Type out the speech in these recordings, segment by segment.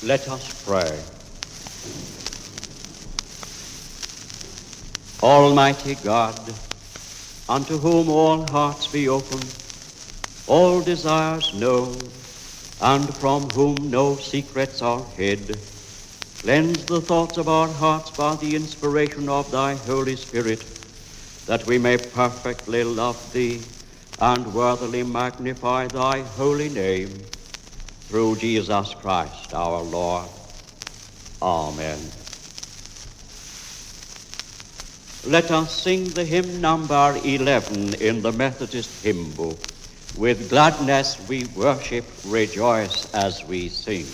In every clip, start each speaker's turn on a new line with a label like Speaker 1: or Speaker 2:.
Speaker 1: Let us pray. Almighty God, unto whom all hearts be open, all desires known, and from whom no secrets are hid, cleanse the thoughts of our hearts by the inspiration of thy Holy Spirit, that we may perfectly love thee and worthily magnify thy holy name, through Jesus Christ our Lord. Amen. Let us sing the hymn number 11 in the Methodist hymn book. With gladness we worship, rejoice as we sing.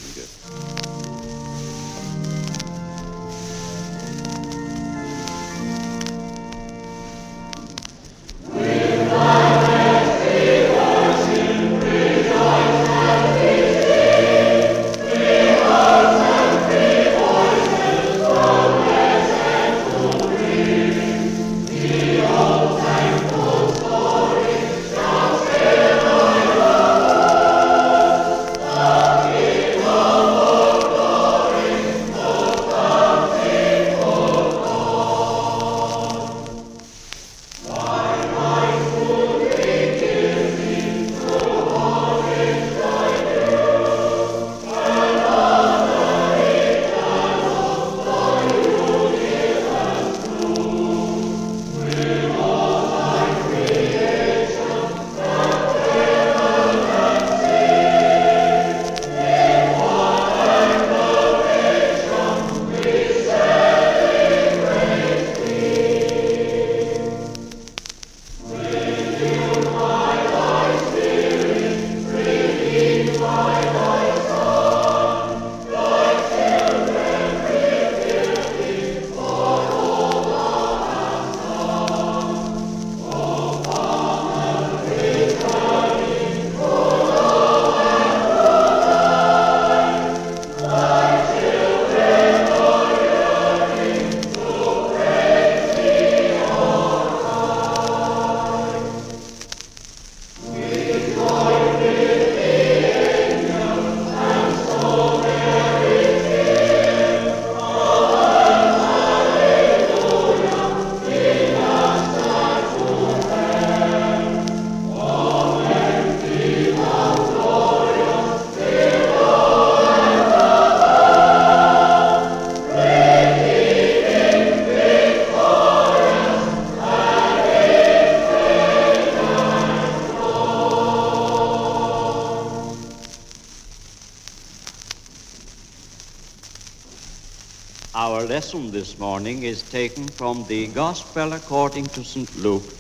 Speaker 1: Our lesson this morning is taken from the Gospel according to St. Luke,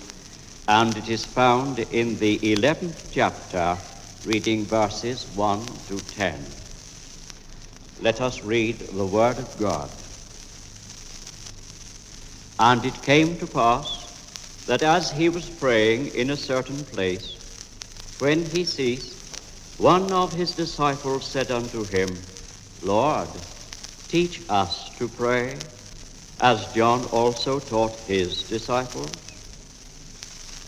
Speaker 1: and it is found in the 11th chapter, reading verses 1 to 10. Let us read the Word of God. And it came to pass that as he was praying in a certain place, when he ceased, one of his disciples said unto him, Lord, teach us to pray, as John also taught his disciples.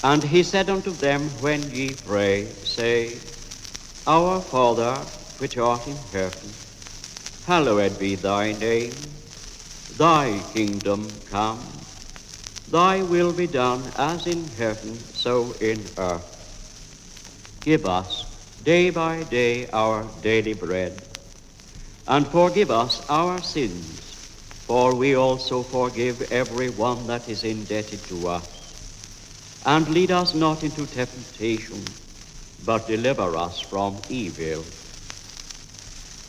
Speaker 1: And he said unto them, When ye pray, say, Our Father, which art in heaven, hallowed be thy name. Thy kingdom come. Thy will be done as in heaven, so in earth. Give us day by day our daily bread, and forgive us our sins, for we also forgive every one that is indebted to us. And lead us not into temptation, but deliver us from evil.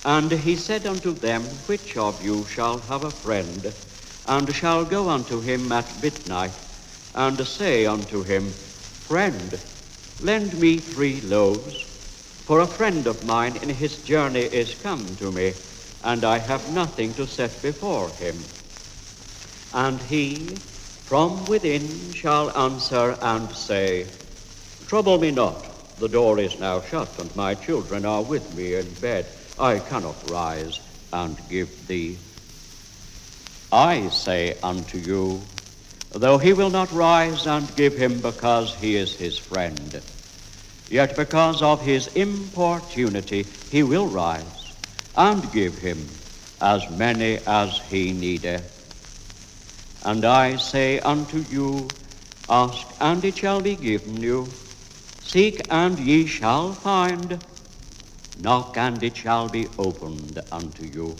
Speaker 1: And he said unto them, Which of you shall have a friend, and shall go unto him at midnight, and say unto him, Friend, lend me 3 loaves, for a friend of mine in his journey is come to me, and I have nothing to set before him. And he from within shall answer and say, Trouble me not, the door is now shut, and my children are with me in bed. I cannot rise and give thee. I say unto you, though he will not rise and give him because he is his friend, yet because of his importunity he will rise and give him as many as he needeth. And I say unto you, ask, and it shall be given you. Seek, and ye shall find. Knock, and it shall be opened unto you.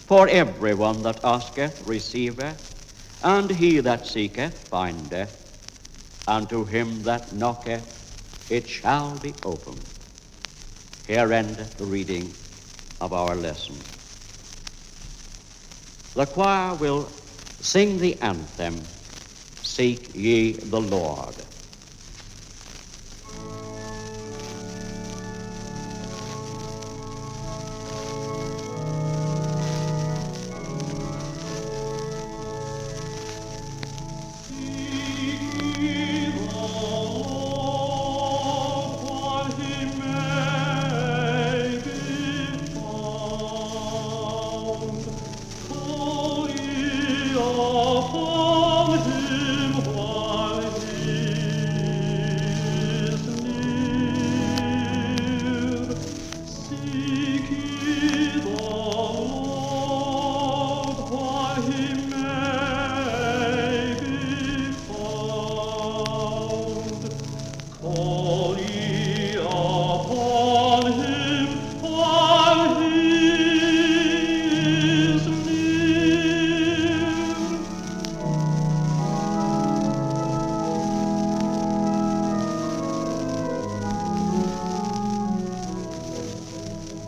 Speaker 1: For every one that asketh receiveth, and he that seeketh findeth, and to him that knocketh it shall be opened. Here endeth the reading of our lesson. The choir will sing the anthem, Seek Ye the Lord.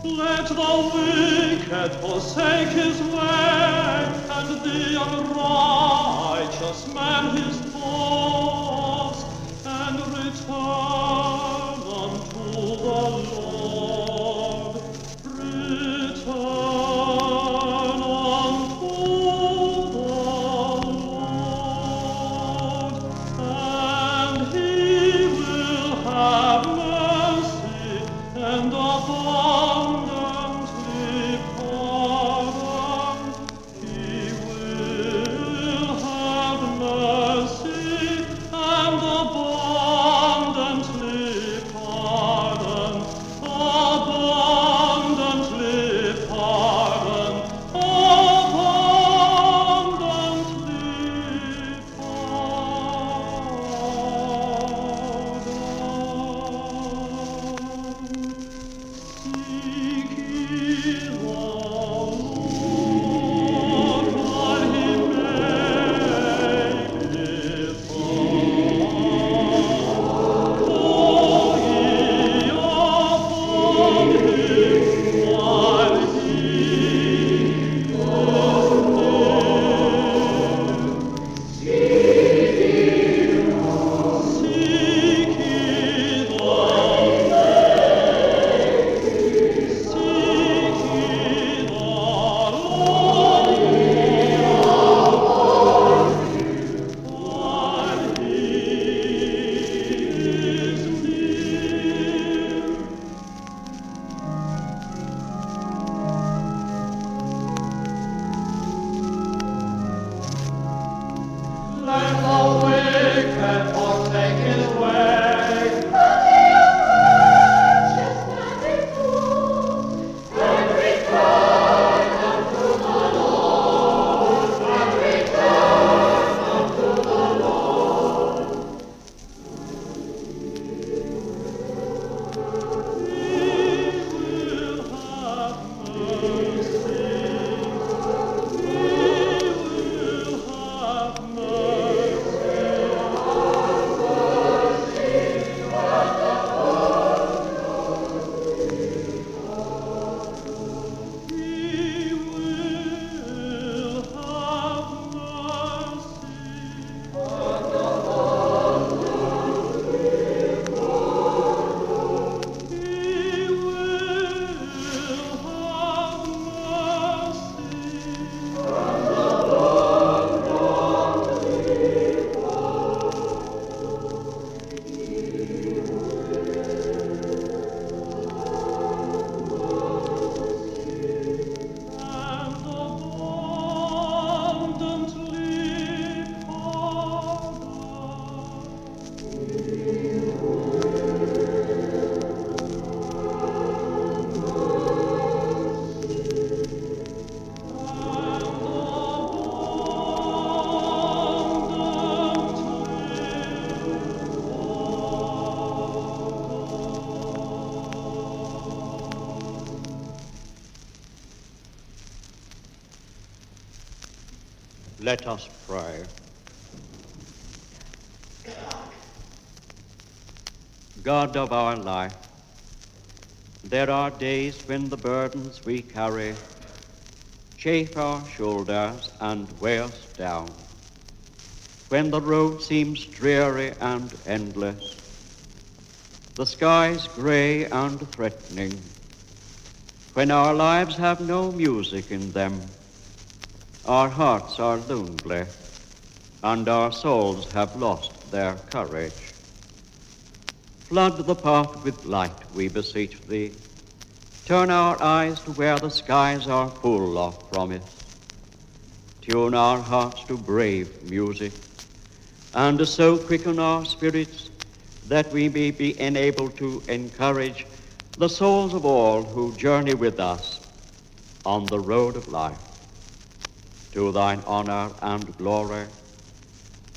Speaker 2: Let the wicked forsake his way, and the unrighteous man his thoughts, and return unto the Lord. Return unto the Lord, and he will have mercy and abundantly pardon. He will have mercy
Speaker 1: Let us pray. God of our life, there are days when the burdens we carry chafe our shoulders and weigh us down, when the road seems dreary and endless, the skies gray and threatening, when our lives have no music in them, our hearts are lonely, and our souls have lost their courage. Flood the path with light, we beseech thee. Turn our eyes to where the skies are full of promise. Tune our hearts to brave music, and so quicken our spirits that we may be enabled to encourage the souls of all who journey with us on the road of life. To thine honor and glory,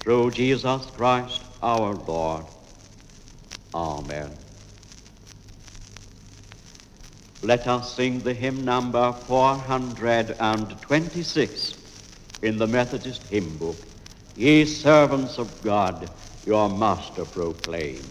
Speaker 1: through Jesus Christ our Lord. Amen. Let us sing the hymn number 426 in the Methodist hymn book. Ye servants of God, your master proclaim.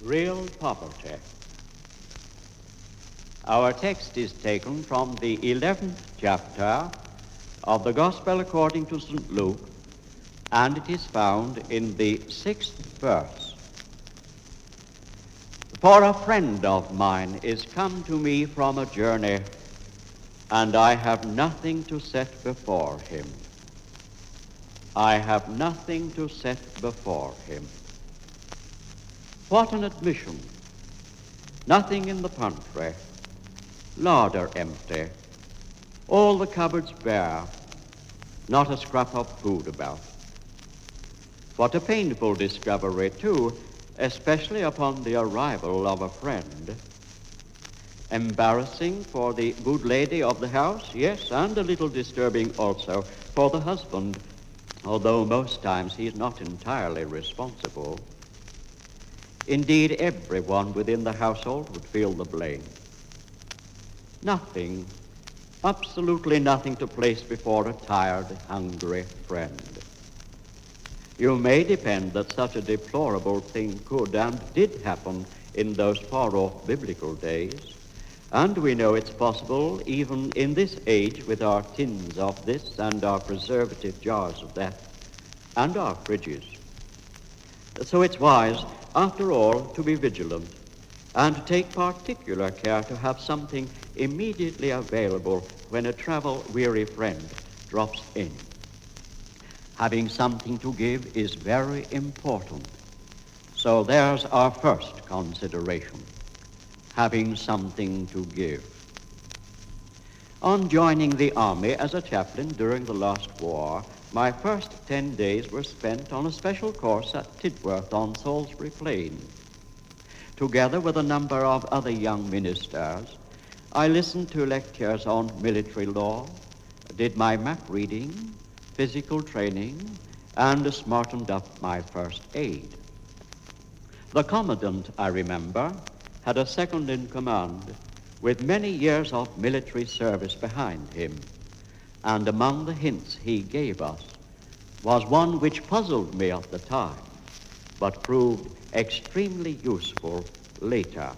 Speaker 1: Real poverty. Our text is taken from the 11th chapter of the Gospel according to St. Luke, and it is found in the 6th verse. For a friend of mine is come to me from a journey, and I have nothing to set before him. I have nothing to set before him. What an admission. Nothing in the pantry, larder empty, all the cupboards bare, not a scrap of food about. What a painful discovery, too, especially upon the arrival of a friend. Embarrassing for the good lady of the house, yes, and a little disturbing also for the husband, although most times he is not entirely responsible. Indeed, everyone within the household would feel the blame. Nothing, absolutely nothing to place before a tired, hungry friend. You may depend that such a deplorable thing could and did happen in those far-off biblical days, And we know it's possible even in this age with our tins of this and our preservative jars of that and our fridges. So it's wise, after all, to be vigilant and to take particular care to have something immediately available when a travel-weary friend drops in. Having something to give is very important. So there's our first consideration, having something to give. On joining the army as a chaplain during the last war, my first 10 days were spent on a special course at Tidworth on Salisbury Plain. Together with a number of other young ministers, I listened to lectures on military law, did my map reading, physical training, and smartened up my first aid. The commandant, I remember, had a second in command with many years of military service behind him, and among the hints he gave us was one which puzzled me at the time, but proved extremely useful later.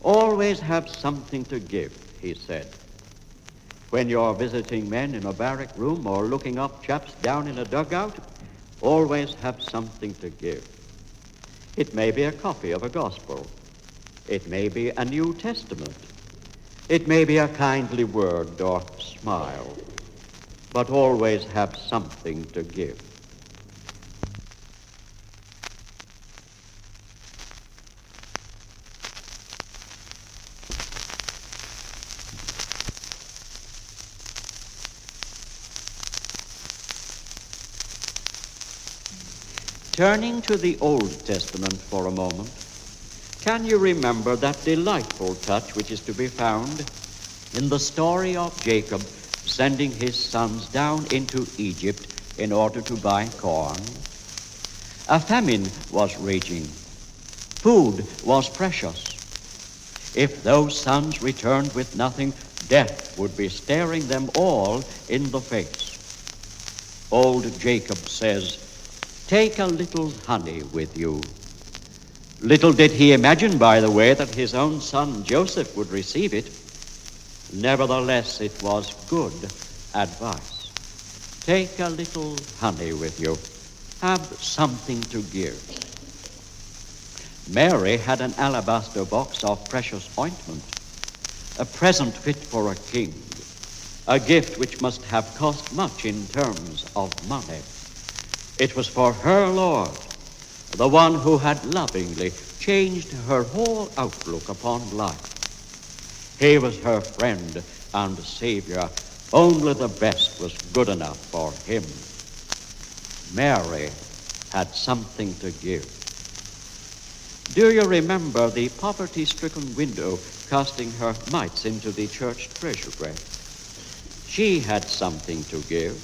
Speaker 1: Always have something to give, he said. When you're visiting men in a barrack room or looking up chaps down in a dugout, always have something to give. It may be a copy of a gospel. It may be a New Testament. It may be a kindly word or smile, but always have something to give. Turning to the Old Testament for a moment, can you remember that delightful touch which is to be found in the story of Jacob sending his sons down into Egypt in order to buy corn? A famine was raging. Food was precious. If those sons returned with nothing, death would be staring them all in the face. Old Jacob says, "Take a little honey with you." Little did he imagine, by the way, that his own son Joseph would receive it. Nevertheless, it was good advice. Take a little honey with you. Have something to give. Mary had an alabaster box of precious ointment, a present fit for a king, a gift which must have cost much in terms of money. It was for her Lord, the one who had lovingly changed her whole outlook upon life. He was her friend and Savior. Only the best was good enough for him. Mary had something to give. Do you remember the poverty-stricken widow casting her mites into the church treasury? She had something to give.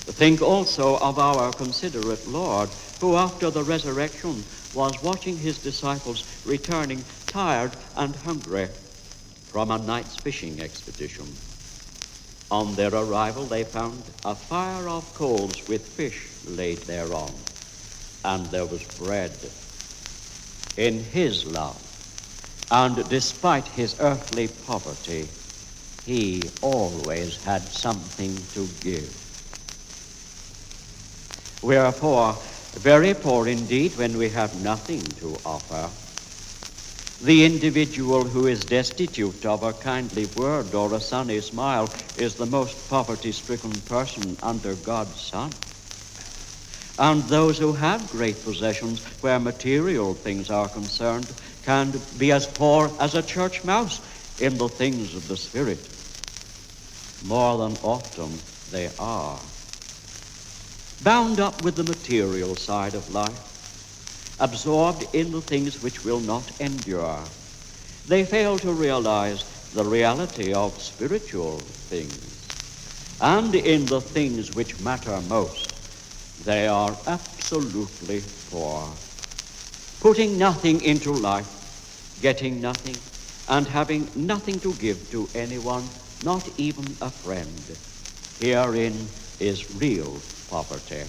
Speaker 1: Think also of our considerate Lord, who after the resurrection was watching his disciples returning tired and hungry from a night's fishing expedition. On their arrival, they found a fire of coals with fish laid thereon, and there was bread. In his love, and despite his earthly poverty, he always had something to give. We are poor, very poor indeed, when we have nothing to offer. The individual who is destitute of a kindly word or a sunny smile is the most poverty-stricken person under God's sun. And those who have great possessions where material things are concerned can be as poor as a church mouse in the things of the Spirit. More than often they are. Bound up with the material side of life, absorbed in the things which will not endure, they fail to realize the reality of spiritual things. And in the things which matter most, they are absolutely poor, putting nothing into life, getting nothing, and having nothing to give to anyone, not even a friend. Herein is real poverty.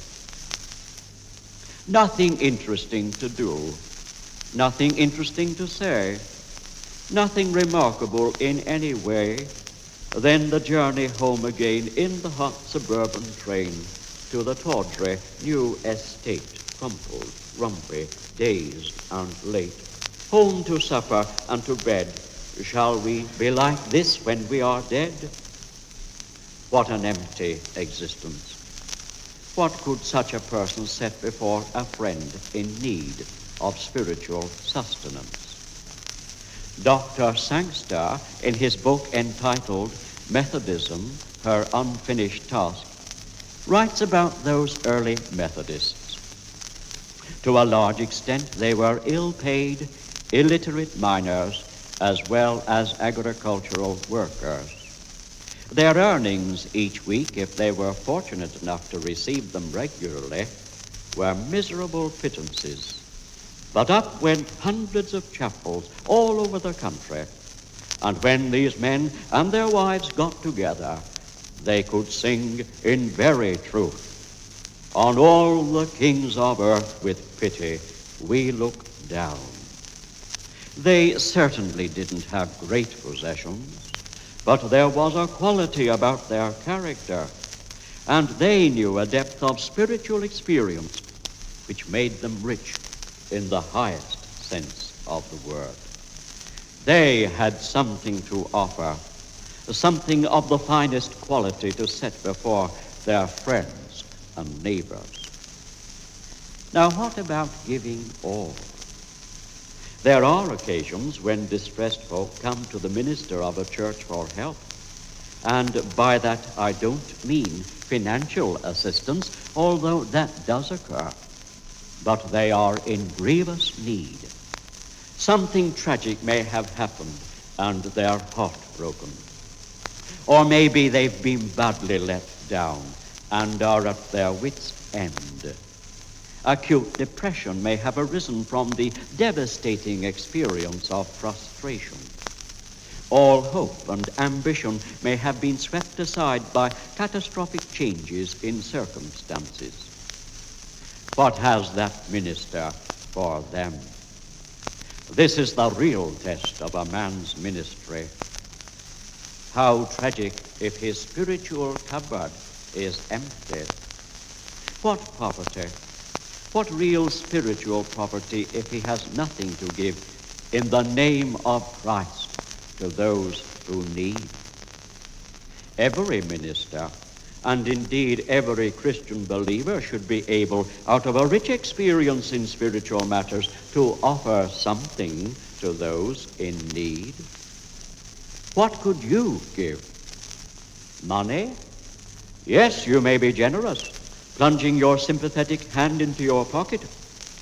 Speaker 1: Nothing interesting to do, nothing interesting to say, Nothing remarkable in any way. Then the journey home again in the hot suburban train to the tawdry new estate, crumpled, grumpy, dazed and late. Home to supper and to bed. Shall we be like this when we are dead? What an empty existence. What could such a person set before a friend in need of spiritual sustenance? Dr. Sangster, in his book entitled Methodism, Her Unfinished Task, writes about those early Methodists. To a large extent, they were ill-paid, illiterate miners as well as agricultural workers. Their earnings each week, if they were fortunate enough to receive them regularly, were miserable pittances. But up went hundreds of chapels all over the country, and when these men and their wives got together, they could sing in very truth, "On all the kings of earth with pity we look down." They certainly didn't have great possessions, but there was a quality about their character, and they knew a depth of spiritual experience which made them rich in the highest sense of the word. They had something to offer, something of the finest quality to set before their friends and neighbors. Now, what about giving all? There are occasions when distressed folk come to the minister of a church for help, and by that I don't mean financial assistance, although that does occur. But they are in grievous need. Something tragic may have happened and they're heartbroken. Or maybe they've been badly let down and are at their wits' end. Acute depression may have arisen from the devastating experience of frustration. All hope and ambition may have been swept aside by catastrophic changes in circumstances. What has that minister for them? This is the real test of a man's ministry. How tragic if his spiritual cupboard is empty. What poverty, what real spiritual poverty if he has nothing to give in the name of Christ to those who need. Every minister, and indeed every Christian believer, should be able, out of a rich experience in spiritual matters, to offer something to those in need. What could you give? Money? Yes, you may be generous, plunging your sympathetic hand into your pocket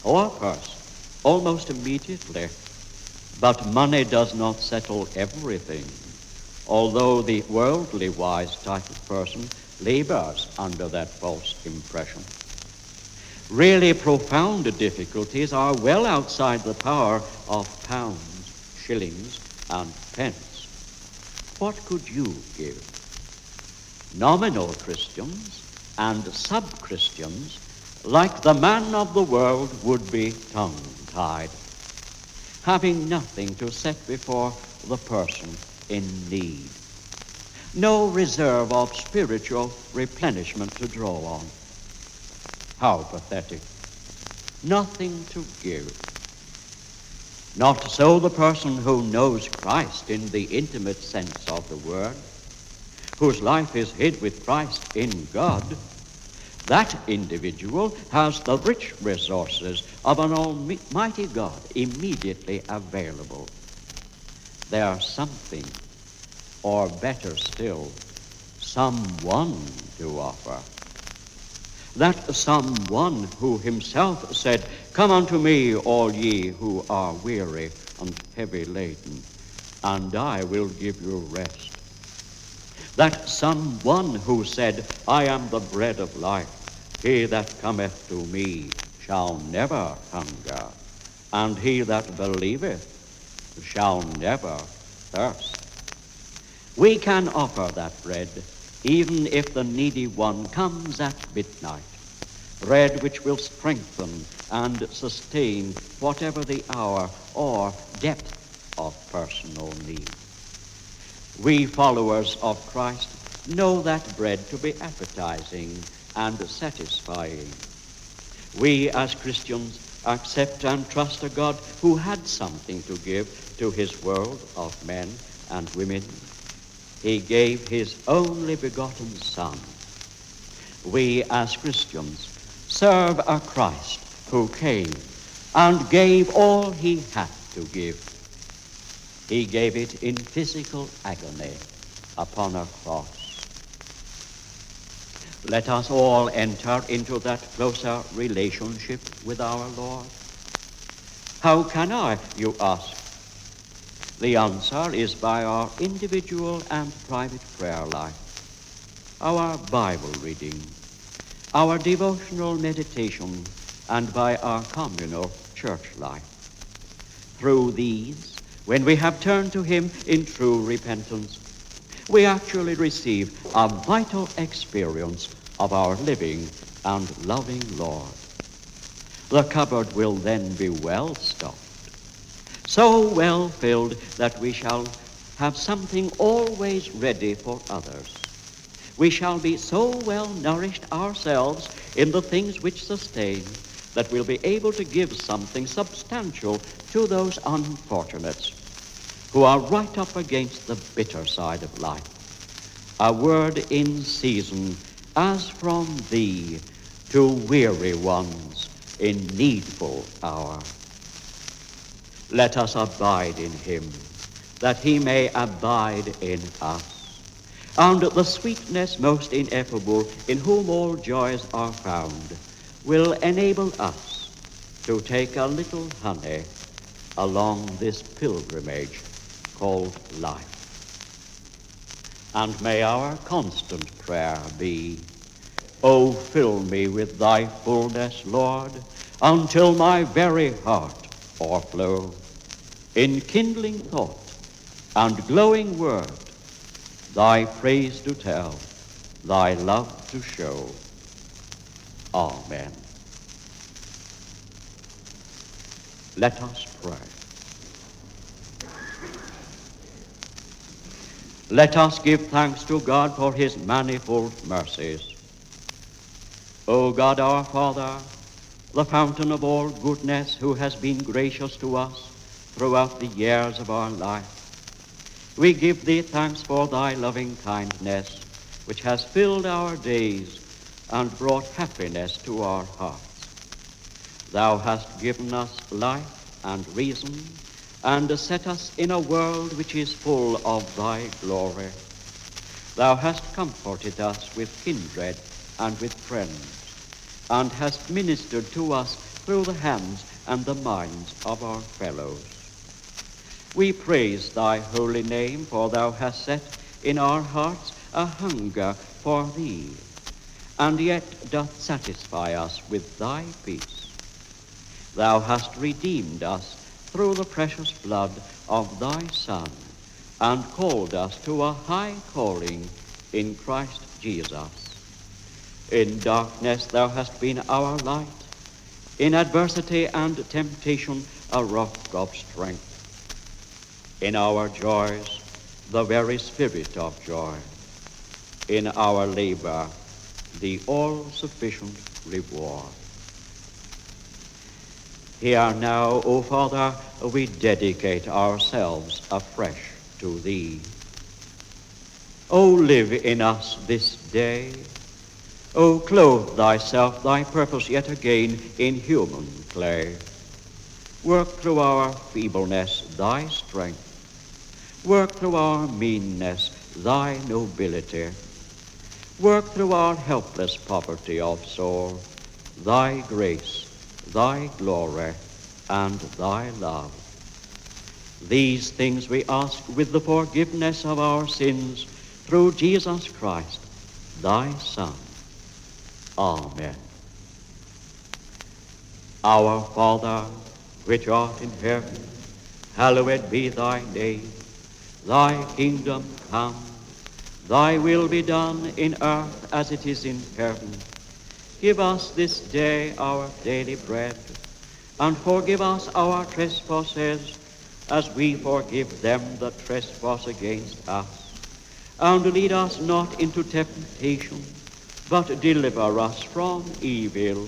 Speaker 1: or purse almost immediately. But money does not settle everything, although the worldly wise type of person labors under that false impression. Really profound difficulties are well outside the power of pounds, shillings, and pence. What could you give? Nominal Christians and sub-Christians, like the man of the world, would be tongue-tied, having nothing to set before the person in need. No reserve of spiritual replenishment to draw on. How pathetic. Nothing to give. Not so the person who knows Christ in the intimate sense of the word, whose life is hid with Christ in God. That individual has the rich resources of an almighty God immediately available. There's something, or better still, someone to offer. That someone who himself said, "Come unto me, all ye who are weary and heavy laden, and I will give you rest." That someone who said, "I am the bread of life. He that cometh to me shall never hunger, and he that believeth shall never thirst." We can offer that bread, even if the needy one comes at midnight, bread which will strengthen and sustain whatever the hour or depth of personal need. We followers of Christ know that bread to be appetizing and satisfying. We as Christians accept and trust a God who had something to give to his world of men and women. He gave his only begotten Son. We as Christians serve a Christ who came and gave all he had to give. He gave it in physical agony upon a cross. Let us all enter into that closer relationship with our Lord. How can I, you ask? The answer is by our individual and private prayer life, our Bible reading, our devotional meditation, and by our communal church life. Through these, when we have turned to him in true repentance, we actually receive a vital experience of our living and loving Lord. The cupboard will then be well stocked, so well filled that we shall have something always ready for others. We shall be so well nourished ourselves in the things which sustain that we'll be able to give something substantial to those unfortunates who are right up against the bitter side of life. A word in season as from thee to weary ones in needful hour. Let us abide in him, that he may abide in us. And the sweetness most ineffable, in whom all joys are found, will enable us to take a little honey along this pilgrimage called life. And may our constant prayer be, O fill me with thy fullness, Lord, until my very heart o'erflow, in kindling thought and glowing word, thy praise to tell, thy love to show. Amen. Let us pray. Let us give thanks to God for his manifold mercies. O God our Father, the fountain of all goodness, who has been gracious to us throughout the years of our life, we give thee thanks for thy loving kindness, which has filled our days and brought happiness to our hearts. Thou hast given us life and reason, and set us in a world which is full of thy glory. Thou hast comforted us with kindred and with friends, and hast ministered to us through the hands and the minds of our fellows. We praise thy holy name, for thou hast set in our hearts a hunger for thee, and yet doth satisfy us with thy peace. Thou hast redeemed us through the precious blood of thy Son, and called us to a high calling in Christ Jesus. In darkness thou hast been our light, in adversity and temptation a rock of strength. In our joys, the very spirit of joy. In our labor, the all-sufficient reward. Here now, O Father, we dedicate ourselves afresh to thee. O live in us this day. O clothe thyself, thy purpose yet again in human clay. Work through our feebleness thy strength. Work through our meanness thy nobility. Work through our helpless poverty of soul thy grace, thy glory, and thy love. These things we ask with the forgiveness of our sins through Jesus Christ, thy Son. Amen. Our Father, which art in heaven, hallowed be thy name. Thy kingdom come, thy will be done in earth as it is in heaven. Give us this day our daily bread, and forgive us our trespasses, as we forgive them that trespass against us. And lead us not into temptation, but deliver us from evil.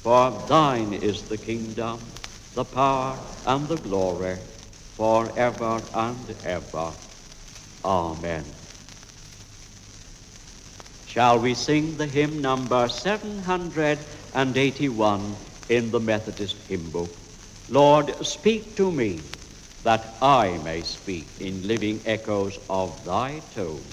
Speaker 1: For thine is the kingdom, the power, and the glory, forever and ever. Amen. Shall we sing the hymn number 781 in the Methodist hymn book? Lord, speak to me, that I may speak in living echoes of thy tone.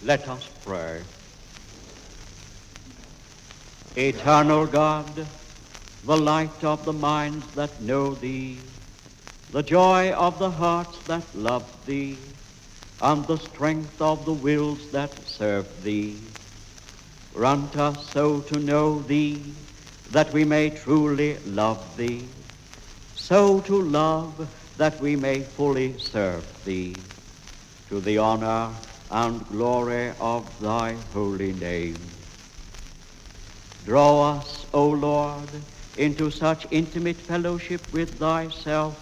Speaker 1: Let us pray. Eternal God, the light of the minds that know thee, the joy of the hearts that love thee, and the strength of the wills that serve thee, grant us so to know thee that we may truly love thee, so to love that we may fully serve thee, to the honor and glory of thy holy name. Draw us, O Lord, into such intimate fellowship with thyself,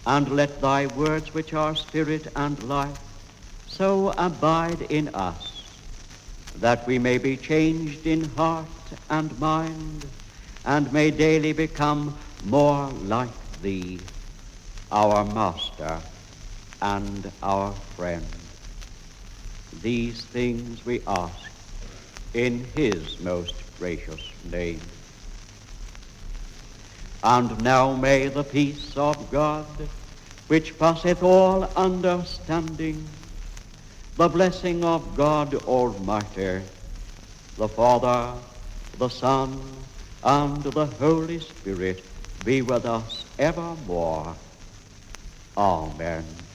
Speaker 1: and let thy words, which are spirit and life, so abide in us, that we may be changed in heart and mind, and may daily become more like thee, our Master and our friend. These things we ask in his most gracious name. And now may the peace of God, which passeth all understanding, the blessing of God Almighty, the Father, the Son, and the Holy Spirit be with us evermore. Amen.